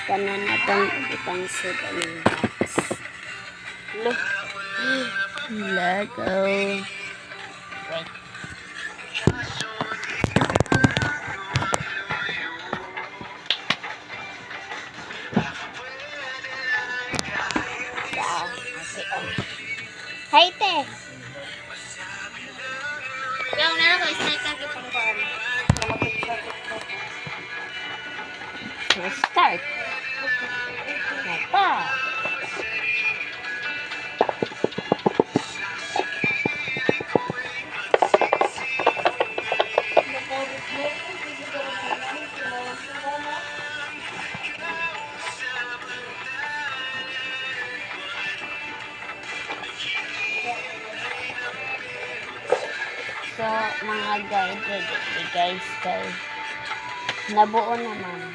Tanan na itong ipangsud ang box. Look. Lego. Wait. Hi, te. Yung na ako, isnay ka kipang paan. So, start. Napa. So, mga guys, nabuo naman.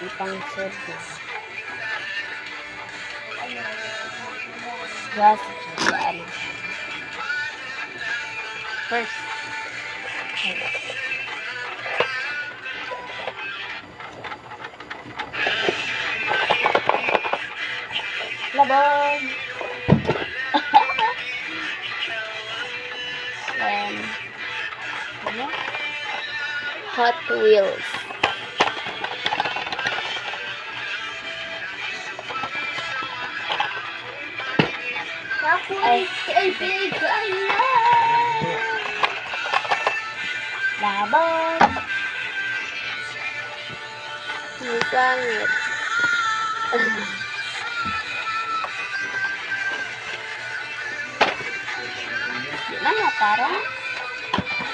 Ipangsud na. Just saan. First. Labog. Then, ano? Hot Wheels. Ay, big, labog. Ang pangit. Di man na parang.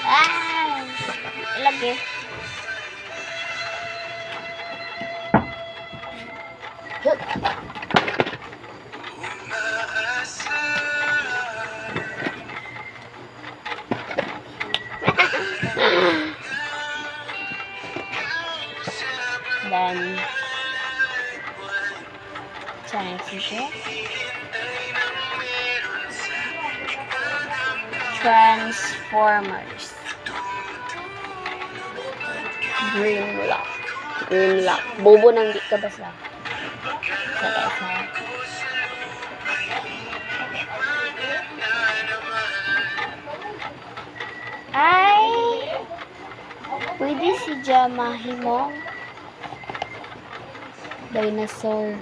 Ay, ilagay. Then, Transformers. Grimlock. Bobo nang di ka basta. Sa. Ay! Pwede si Jamahimong. Dinosaur.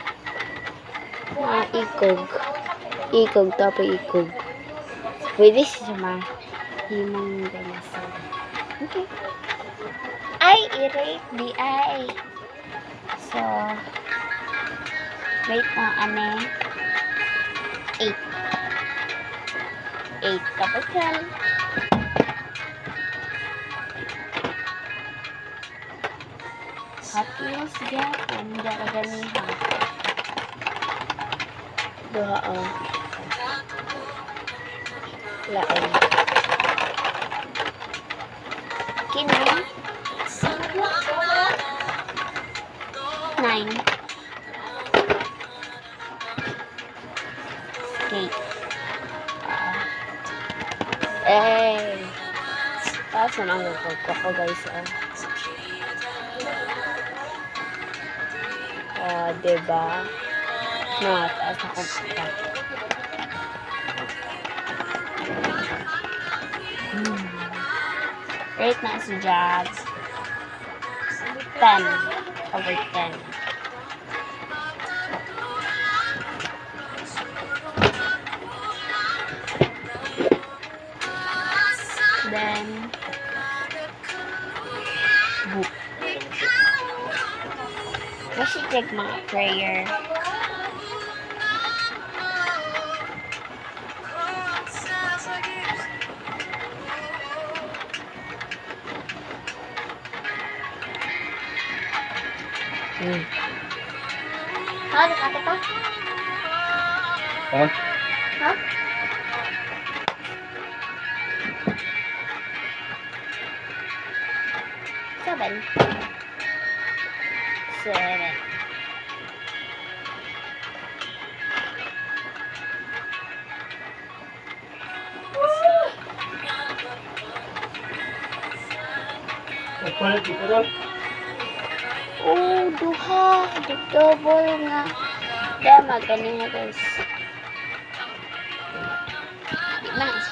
Ikog. Tapos ikog. Pwede si Jamahimong dinosaur. Okay. Ay, i-rate di ay. So, rate mo, 8. 8 kapag yan. Hot Wheels dyan. Ang daraganihan. Duha ang laon. Kini 9. Skate. Taas na ang lukog ko guys. Diba? No, taas ako pa. Rate na si Jazz. 10 over 10. Then, book. Kasi check mga prayer. Ano ka pa? Ha? Ha? Seven. Nagpalit dito ron. Oh. duha, double nga. Dama gani nga guys. Nice.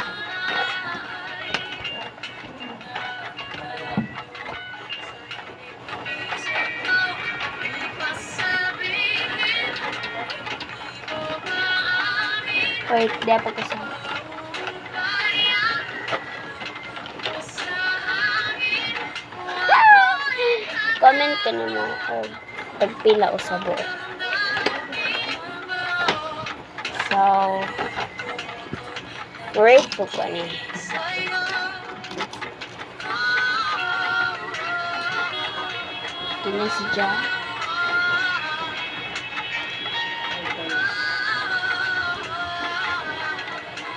Wait, dapat kasi. Comment ka na mo o pagpila o sabo. So, rate ko pa ni. Tingnan si Ja.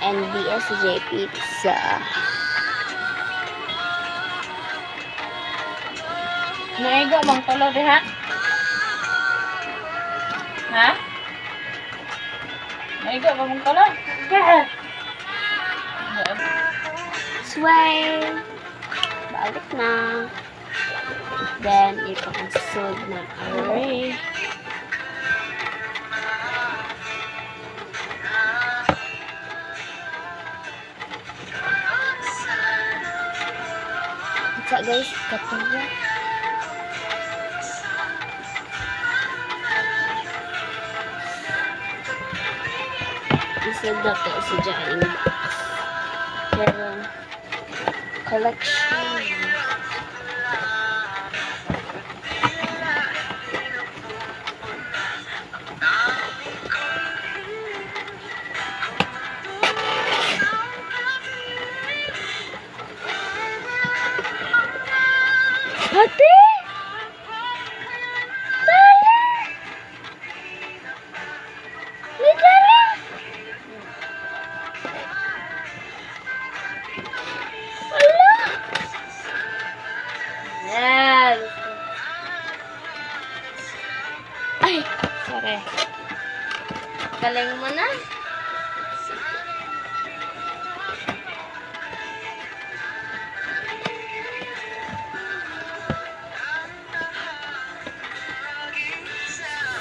NDSJ Pizza. Naigo bang tulo diha? Ha? Naigo bang tulo? Sway. Balik na. Then, ipakasunod na array. What's up guys? Katuwa. Isag na to sa dyan box. Pero, collection. Ate! Tala! May tala! Ala! Yan! Ay! Sorry. Galing mo na.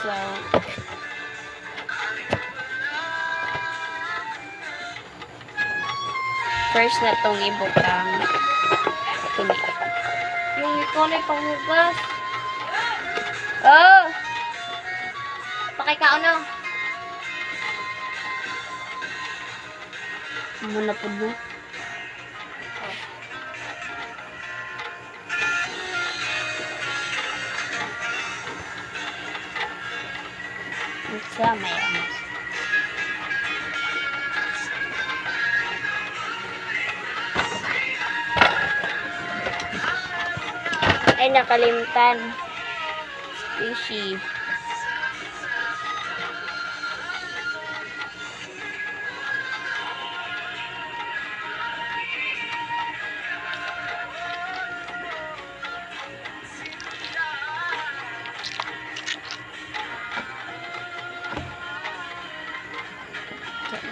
So, first na itong ibutang kini. Yung ikaw na panghugas. Oh! Pakikaon na. Muna po mo. Sa may amas. Ay, nakalimtan. Squishy.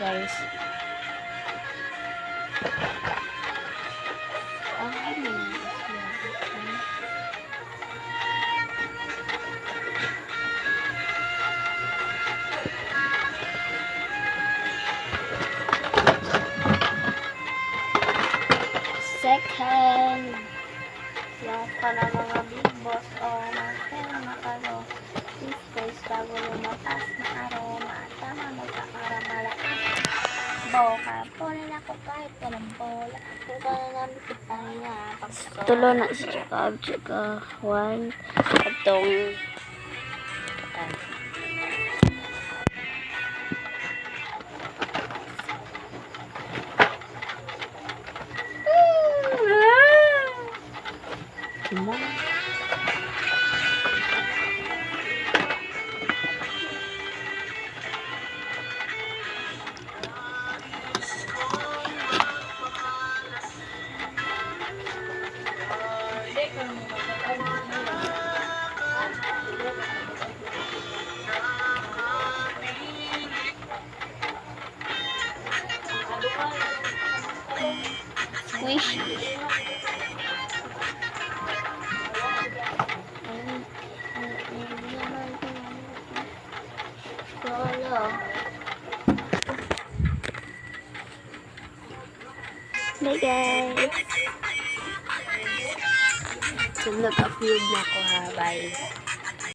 Guys. Second. Yung pa na mga big boss o makalo. This place bago lumapas na aroma. Tama mo sa para malakas. Boka. Pula na ko kahit walang bola. Kung kaya namin kita nga. Tulo na siya ka. One. Itong squishy. Bye guys. So nag-upload na ako ha. Bye.